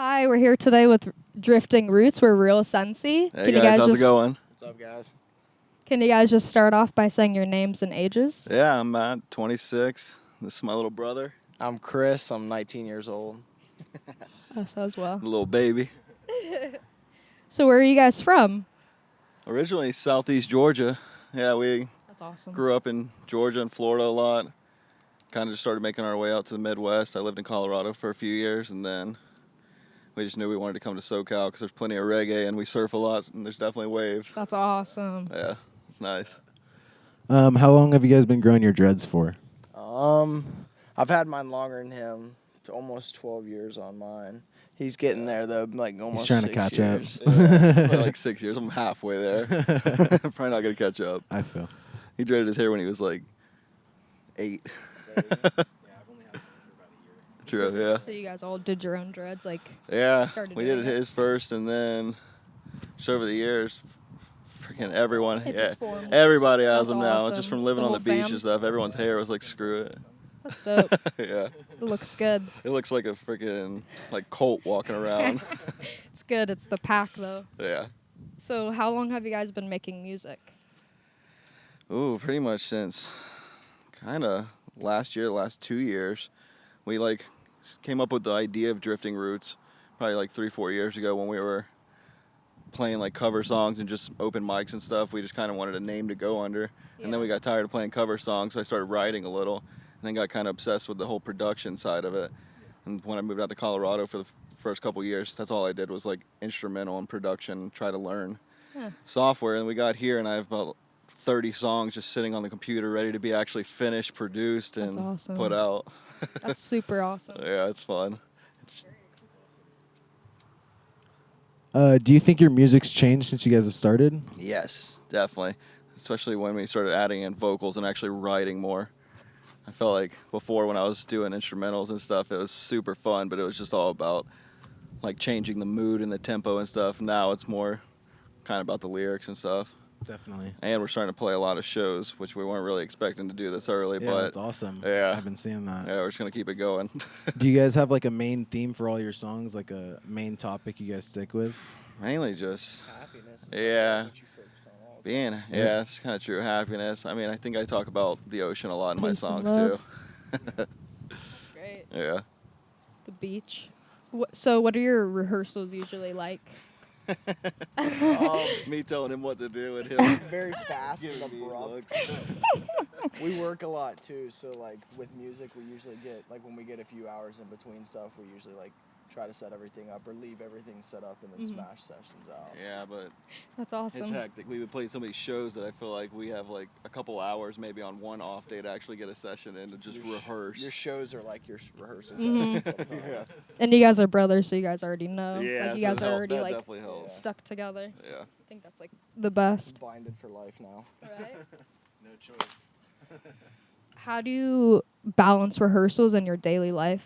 Hi, we're here today with Drifting Roots. We're Real Sensi. Hey guys, how's it going? What's up, guys? Can you guys just start off by saying your names and ages? Yeah, I'm Matt, 26. This is my little brother, I'm Chris. I'm 19 years old. Us as well. the little baby. So where are you guys from? Originally Southeast Georgia. Yeah, we That's awesome. grew up in Georgia and Florida a lot. Kind of just started making our way out to the Midwest. I lived in Colorado for a few years, and then we just knew we wanted to come to SoCal because there's plenty of reggae and we surf a lot, and there's definitely waves. That's awesome. Yeah, it's nice. How long have you guys been growing your dreads for? I've had mine longer than him. It's almost 12 years on mine. He's getting there though, like almost. He's trying to 6 catch years. up. Yeah, probably like 6 years. I'm halfway there. Probably not gonna catch up. I feel. He dreaded his hair when he was like 8. True, yeah. So you guys all did your own dreads, like Yeah, started we did doing it? his first, and then just over the years, freaking everyone, It yeah, just formed. everybody has That's them now. awesome. Just from living The on the whole beach fam? and stuff, everyone's hair was like, screw it. That's dope. Yeah, It looks good. it looks like a freaking like colt walking around. It's good. It's the pack, though. Yeah. So how long have you guys been making music? Ooh, pretty much since kind of last 2 years, we like came up with the idea of Drifting Roots probably like 3-4 years ago when we were playing like cover songs and just open mics and stuff. We just kind of wanted a name to go under, and then we got tired of playing cover songs, so I started writing a little, and then got kind of obsessed with the whole production side of it. And when I moved out to Colorado for the first couple years, that's all I did was like instrumental and production, try to learn software. And we got here, and I have about 30 songs just sitting on the computer ready to be actually finished, produced, and That's awesome. put out. That's super awesome. Yeah, it's fun. Do you think your music's changed since you guys have started? Yes, definitely. Especially when we started adding in vocals and actually writing more. I felt like before when I was doing instrumentals and stuff, it was super fun, but it was just all about like changing the mood and the tempo and stuff. Now it's more kind of about the lyrics and stuff. Definitely. And we're starting to play a lot of shows, which we weren't really expecting to do this early, Yeah, but that's awesome. yeah. I've been seeing that. yeah, we're just going to keep it going. Do you guys have like a main theme for all your songs, like a main topic you guys stick with? Mainly just Happiness. Yeah. What you focus on all. being, yeah, it's kind of true. Happiness. I mean, I think I talk about the ocean a lot in my Peace and songs too. love. Great. Yeah. The beach. So what are your rehearsals usually like? Me telling him what to do and him Very fast and giving me abrupt. looks. We work a lot too, so like with music, we usually get like when we get a few hours in between stuff, we usually like try to set everything up or leave everything set up and then smash sessions out. Yeah, but That's it's awesome. hectic. We would play so many shows that I feel like we have like a couple hours maybe on one off day to actually get a session in to just rehearse. Your shows are like your rehearsal Mhm. sessions sometimes. Yeah. And you guys are brothers, so you guys already know. Yeah, like you so guys it are helped. already That like definitely helps. stuck together. Yeah. I think that's like the best. Binded for life now. Right? No choice. How do you balance rehearsals in your daily life?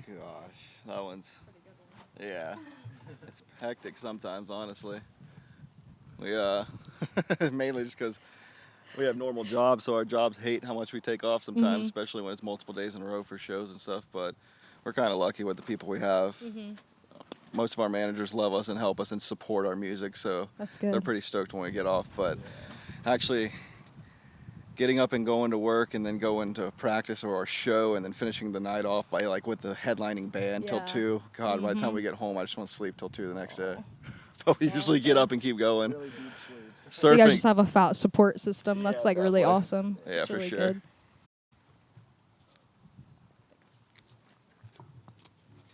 Gosh, that one's yeah. It's hectic sometimes, honestly. We mainly just because we have normal jobs, so our jobs hate how much we take off sometimes, Mhm. especially when it's multiple days in a row for shows and stuff. But we're kind of lucky with the people we have. Most of our managers love us and help us and support our music, so That's good. they're pretty stoked when we get off. But actually, getting up and going to work and then going to practice or our show and then finishing the night off by like with the headlining band till Yeah. 2. God, by the time Mhm. we get home, I just want to sleep till 2 the next day. But we usually get up and keep going. Really deep sleeps. So you guys Surfing. just have a fat support system. That's Yeah, like really definitely. awesome. Yeah, It's for really sure. good.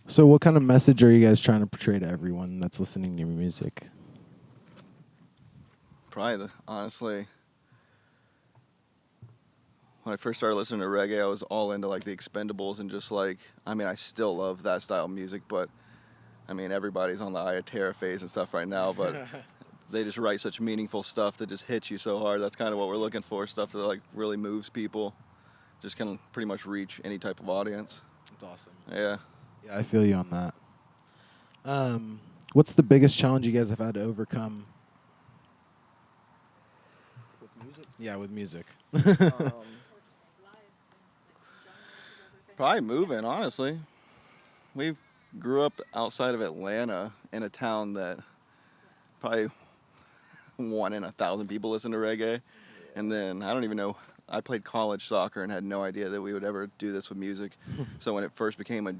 So what kind of message are you guys trying to portray to everyone that's listening to your music? Probably, honestly, when I first started listening to reggae, I was all into like the Expendables and just like, I mean, I still love that style of music, but I mean, everybody's on the Aya Terra phase and stuff right now, but they just write such meaningful stuff that just hits you so hard. That's kind of what we're looking for, stuff that like really moves people, just can pretty much reach any type of audience. That's awesome. Yeah. Yeah, I feel you on that. What's the biggest challenge you guys have had to overcome? With music. Yeah, with music. Probably moving, honestly. We've grew up outside of Atlanta in a town that probably 1 in 1,000 people listen to reggae. And then I don't even know. I played college soccer and had no idea that we would ever do this with music. So when it first became a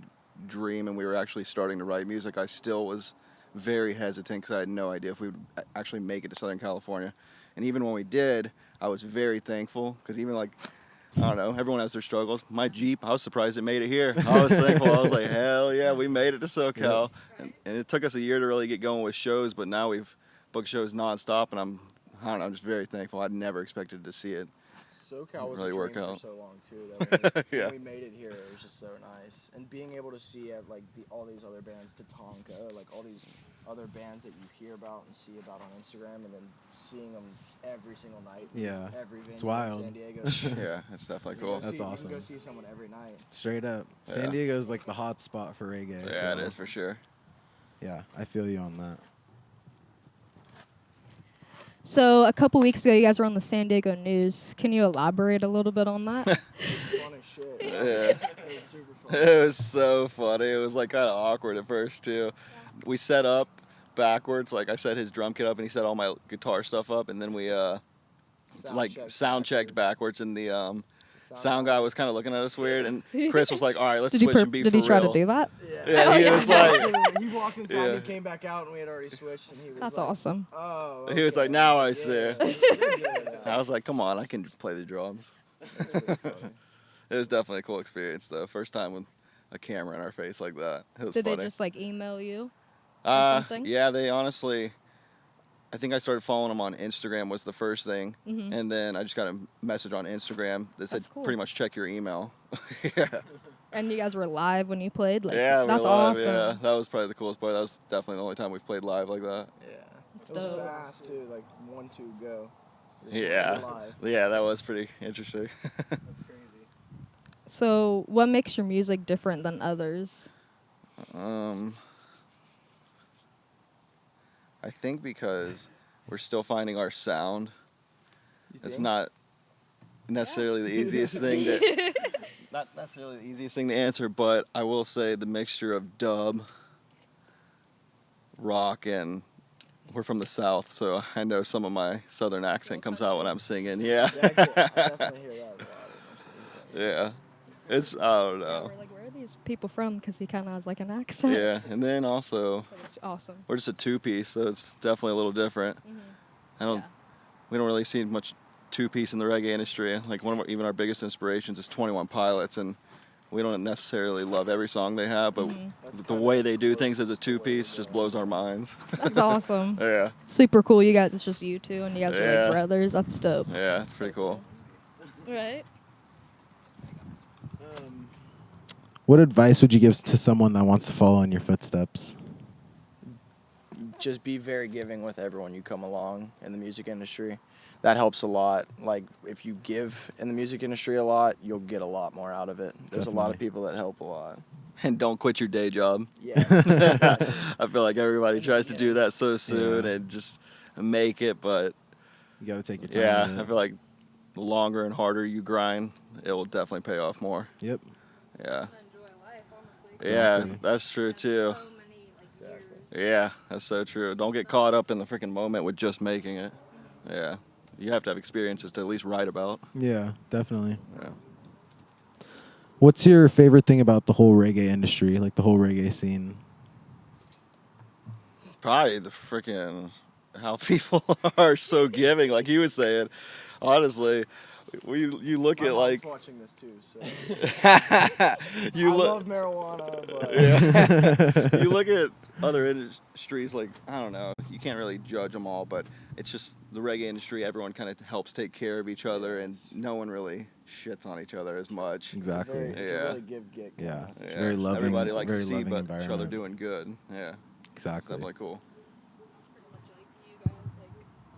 dream and we were actually starting to write music, I still was very hesitant because I had no idea if we would actually make it to Southern California. And even when we did, I was very thankful because even like, I don't know, everyone has their struggles. My Jeep, I was surprised it made it here. I was thankful. I was like, hell yeah, we made it to SoCal. And it took us a year to really get going with shows, but now we've booked shows nonstop, and I don't know, I'm just very thankful. I'd never expected to see it SoCal was really a work dream out. for so long too. That Yeah. when we made it here, it was just so nice. And being able to see like all these other bands, Tatanka, like all these other bands that you hear about and see about on Instagram, and then seeing them every single night. Yeah. Every venue It's wild. in San Diego. Yeah, it's definitely You can cool. go That's see- awesome. You can go see someone every night. Straight up. Yeah. San Diego's like the hot spot for reggae. Yeah, it so, is for sure. Yeah, I feel you on that. So a couple weeks ago, you guys were on the San Diego news. Can you elaborate a little bit on that? It was fun as shit. Yeah. It was super fun. It was so funny. It was like kind of awkward at first too. We set up backwards. Like I set his drum kit up and he set all my guitar stuff up, and then we sound checked backwards, and the sound guy was kind of looking at us weird, and Chris was like, "All right, let's switch and be did for he try real." to do that? Yeah, he was like, he walked inside, Yeah. and he came back out, and we had already switched, and he was That's like, awesome. Oh. He was okay. like, "Now I Yeah, see." you're good I now. was like, "Come on, I can just play the drums." That's pretty funny. It was definitely a cool experience though. First time with a camera in our face like that. It was Did funny. they just like email you? something? Yeah, they honestly. I think I started following them on Instagram was the first thing, Mhm. and then I just got a message on Instagram that said That's cool. pretty much check your email. Yeah, And you guys were live when you played? Like, yeah, that's we're live, awesome. Yeah, that was probably the coolest part. That was definitely the only time we've played live like that. Yeah. It's It was dope. fast too, like 1, 2, go. Yeah, Live. yeah, that was pretty interesting. That's crazy. So, what makes your music different than others? I think because we're still finding our sound. It's think? not necessarily the easiest thing to not necessarily the easiest thing to answer, but I will say the mixture of dub, rock, and we're from the South, so I know some of my Southern accent comes out when I'm singing. Yeah, Yeah, I definitely hear that a lot. in most of these things. yeah. It's I don't Yeah, know. we're like, where are these people from? Because he kind of has like an accent. Yeah, and then also But it's awesome. we're just a two-piece, so it's definitely a little different. I don't. Yeah. We don't really see much two-piece in the reggae industry. Like even our biggest inspirations is 21 Pilots, and we don't necessarily love every song they have, but That's the kind way of they do things as a closest to what we're two-piece just doing. blows our minds. That's awesome. Yeah, Super cool. You guys, it's just you two, and you guys are Yeah. like brothers. That's dope. yeah, it's pretty cool. Right? What advice would you give to someone that wants to follow in your footsteps? Just be very giving with everyone you come along in the music industry. That helps a lot. Like, if you give in the music industry a lot, you'll get a lot more out of it. There's a lot of Definitely. people that help a lot. And don't quit your day job. Yeah. I feel like everybody tries to do that so soon Yeah. and just make it, but You got to take your time. yeah, with I it. feel like the longer and harder you grind, it will definitely pay off more. Yep. Yeah. Enjoy life, honestly. Yeah, Exactly. that's true too. Yeah, that's so true. Don't get caught up in the freaking moment with just making it. Yeah. You have to have experiences to at least write about. Yeah, definitely. Yeah. What's your favorite thing about the whole reggae industry, like the whole reggae scene? Probably the freaking how people are so giving, like he was saying. Honestly, you look My at mom's like watching this too, so you I look love marijuana, but yeah. You look at other industries, like, I don't know, you can't really judge them all, but it's just the reggae industry, everyone kind of helps take care of each other, and no one really shits on each other as much. Exactly. it's a Yeah. really give-get. kind Yeah. of It's Yeah. situation. very loving. Everybody likes very to see loving but each other environment. doing good. Yeah, it's Exactly. definitely cool.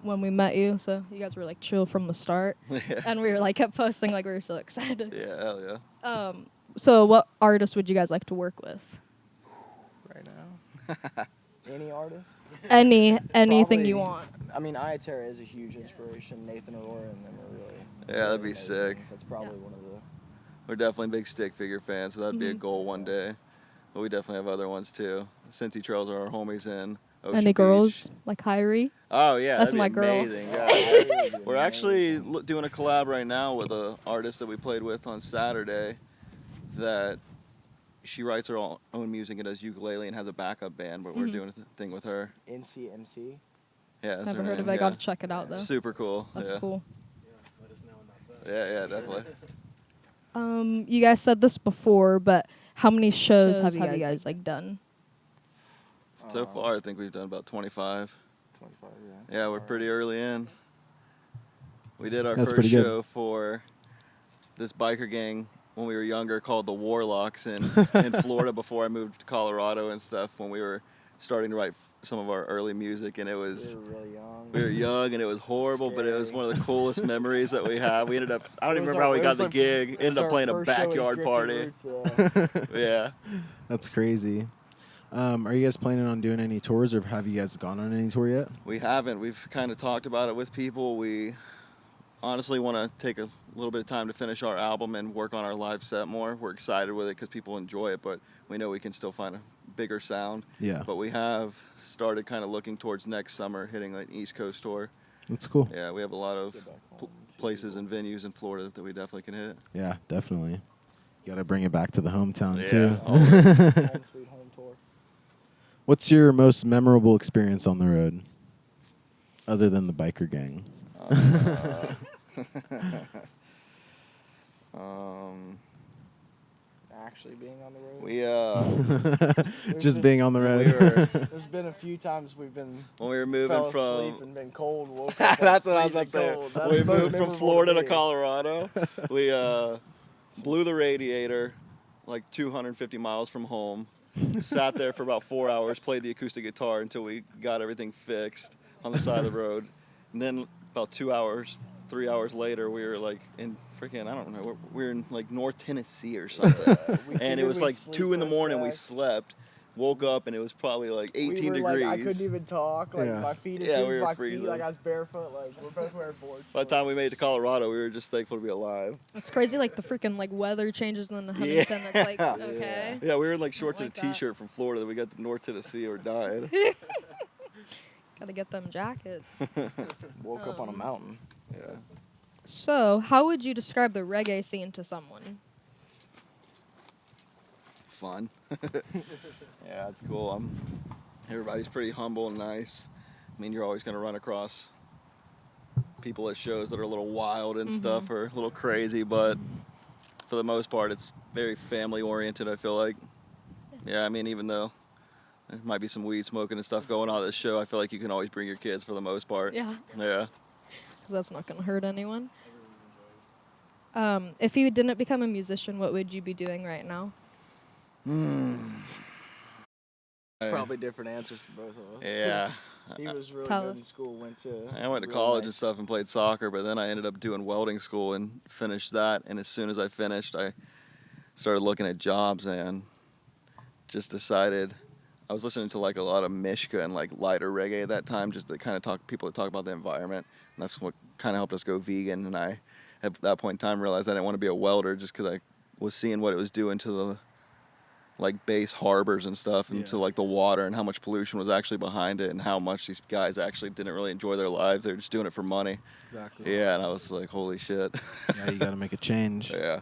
When we met you, so you guys were like chill from the start, Yeah. and we were like kept posting like we were so excited. Yeah, hell yeah. So what artists would you guys like to work with? Right now. Any artist? Anything you Probably- want. I mean, Iatera is a huge inspiration. Nathan Aurora and them are really. Yeah, that'd really be amazing. sick. That's probably one of the. We're definitely big stick figure fans, so that'd be a Mhm. goal one day. but we definitely have other ones too. Cincy Trails are our homies in Ocean Any Beach. girls like Hyrie? Oh yeah, That's that'd be my girl. amazing. Oh, Yeah. that would be We're actually amazing. doing a collab right now with an artist that we played with on Saturday. That she writes her own music and does ukulele and has a backup band, but we're Mhm. doing a thing with her. NCMC. Yeah, that's Never her heard of name. it. I Yeah. gotta check it out though. Super cool. That's yeah. cool. Let us know when that's up. Yeah, definitely. You guys said this before, but how many shows have you guys like done? So far, I think we've done about 25. 25, Yeah, we're pretty early in. We did our That's first pretty good. show for this biker gang when we were younger called the Warlocks in Florida before I moved to Colorado and stuff when we were starting to write some of our early music, and it was... We were really young. We were young and it was horrible, but it was Scary. one of the coolest memories that we have. We ended up, I don't It even was remember how we it got was the like- gig. it was Ended up our playing a first show as backyard Drifting party. Roots, though. Yeah. That's crazy. Are you guys planning on doing any tours, or have you guys gone on any tour yet? We haven't. We've kind of talked about it with people. We honestly want to take a little bit of time to finish our album and work on our live set more. We're excited with it because people enjoy it, but we know we can still find a bigger sound. Yeah. But we have started kind of looking towards next summer, hitting an East Coast tour. That's cool. Yeah, we have a lot of Get back home, see places people. and venues in Florida that we definitely can hit. Yeah, definitely. You got to bring it back to the hometown Yeah, too. always. Home Sweet Home tour. What's your most memorable experience on the road, other than the biker gang? Actually being on the road. We Just being on the road. We were- There's been a few times we've been when we were moving fell asleep from and been cold. Woke up like that's what I was about to freezing say. cold. That's We the most moved from memorable Florida to me. Colorado. We blew the radiator like 250 miles from home. Sat there for about 4 hours, played the acoustic guitar until we got everything fixed on the side of the road. And then about 2 hours, 3 hours later, we were like in freaking, I don't know, we were in like North Tennessee or something. We And it figured was we'd like sleep 2 in the for a morning, we sec. slept. Woke up and it was probably like 18 we were degrees. Like, I couldn't even talk. Like Yeah. my feet, as Yeah, soon we as were my freezing. feet, like I was barefoot. Like we're both wearing board By the time we made it to shorts. Colorado, we were just thankful to be alive. It's crazy, like the freaking like weather changes in the Yeah. Huntington. It's like okay. Yeah, we were in like shorts like and a that. t-shirt from Florida that we got to North Tennessee or died. Gotta get them jackets. Woke up on a mountain. Yeah. So, how would you describe the reggae scene to someone? Fun. Yeah, it's cool. Everybody's pretty humble and nice. I mean, you're always going to run across people at shows that are a little wild and stuff or a little crazy, but for the most part, it's very family oriented, I feel like. Yeah, I mean, even though there might be some weed smoking and stuff going on at this show, I feel like you can always bring your kids for the most part. Yeah, Yeah. because that's not gonna hurt anyone. If you didn't become a musician, what would you be doing right now? It's probably different answers for both of us. Yeah. He was really Tell good in us. school. Went to. I went to really college and nice- stuff and played soccer, but then I ended up doing welding school and finished that. And as soon as I finished, I started looking at jobs and just decided I was listening to like a lot of Mishka and like lighter reggae at that time, just to kind of people that talk about the environment. And that's what kind of helped us go vegan. And I, at that point in time, realized I didn't want to be a welder just because I was seeing what it was doing to the like base harbors and stuff and to like the water and how much pollution was actually behind it and how much these guys actually didn't really enjoy their lives. They were just doing it for money. Exactly. Yeah, and I was like, holy shit. Yeah, you got to make a change. Yeah.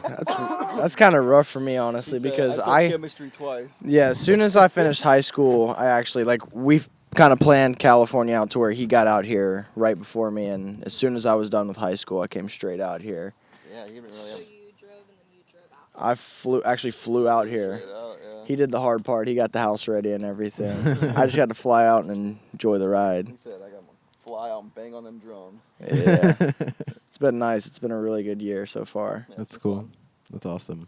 That's kind of rough for me, honestly, because took I chemistry twice. yeah. As soon as I finished high school, I actually we kind of planned California out to where he got out here right before me, and as soon as I was done with high school, I came straight out here. Yeah, you didn't really have you drove and then you drove after. I flew out here. straight out, yeah. He did the hard part. He got the house ready and everything. I just got to fly out and enjoy the ride. He said, I got to fly out and bang on them drums. Yeah, it's been nice. It's been a really good year so far. Yeah, That's it's cool. fun. That's awesome.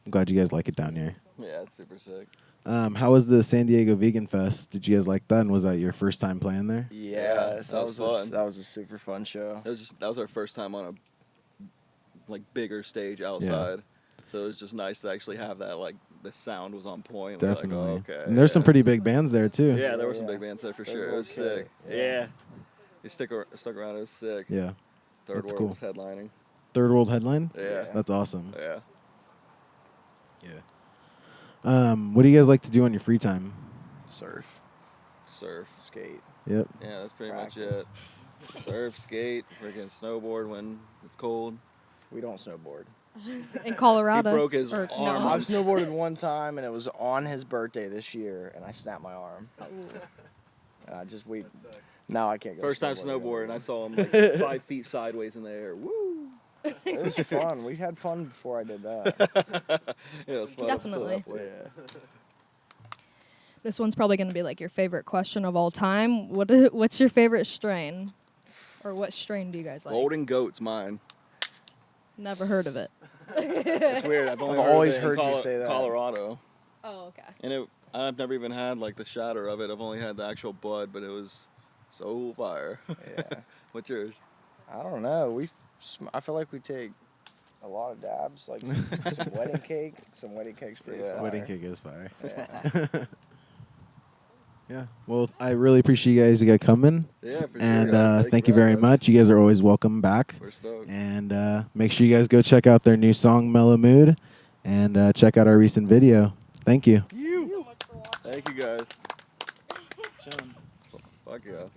I'm glad you guys like it down here. Yeah, it's super sick. How was the San Diego Vegan Fest? Did you guys like that? And was that your first time playing there? Yes, that was fun. that was a super fun show. That was our first time on a like bigger stage outside. So it was just nice to actually have that, like the sound was on point. We're like, Definitely. oh, okay. And there's some yeah. pretty big bands there too. Yeah, there were some Yeah. big bands there for They sure. were It was okay. sick. Yeah. Yeah. They stuck around. It was sick. Yeah. Third That's World cool. was headlining. Third World headline? Yeah. That's awesome. Yeah. Yeah. What do you guys like to do on your free time? Surf, Surf. skate, Yep. Yeah, that's pretty much practice. it. Surf, skate, freaking snowboard when it's cold. We don't snowboard. In Colorado. He broke his Or arm. No. I've snowboarded one time, and it was on his birthday this year, and I snapped my arm. And I just wait. Now I can't go. First time snowboarding snowboard, and I anymore. saw him like 5 feet sideways in the air. Woo! It was fun. We had fun before I did that. Yeah, it was fun. Definitely. Yeah. This one's probably going to be like your favorite question of all time. What's your favorite strain? Or what strain do you guys like? Golden Goat's mine. Never heard of it. It's weird. I've only I've heard always of it in heard you say that. Colorado. Oh, okay. And I've never even had like the shatter of it. I've only had the actual bud, but it was so fire. Yeah. What's yours? I don't know. I feel like we take a lot of dabs, like some wedding cake. Some wedding cake's pretty Yeah. fire. Wedding cake is fire. Yeah. Yeah. Well, I really appreciate you guys coming. Yeah, for sure. And guys. thank for you very having us. much. You guys are always welcome back. We're stoked. And make sure you guys go check out their new song, Mellow Mood, and check out our recent video. Thank you. Thank you so much for watching. Thank you guys. Fuck yeah. Great.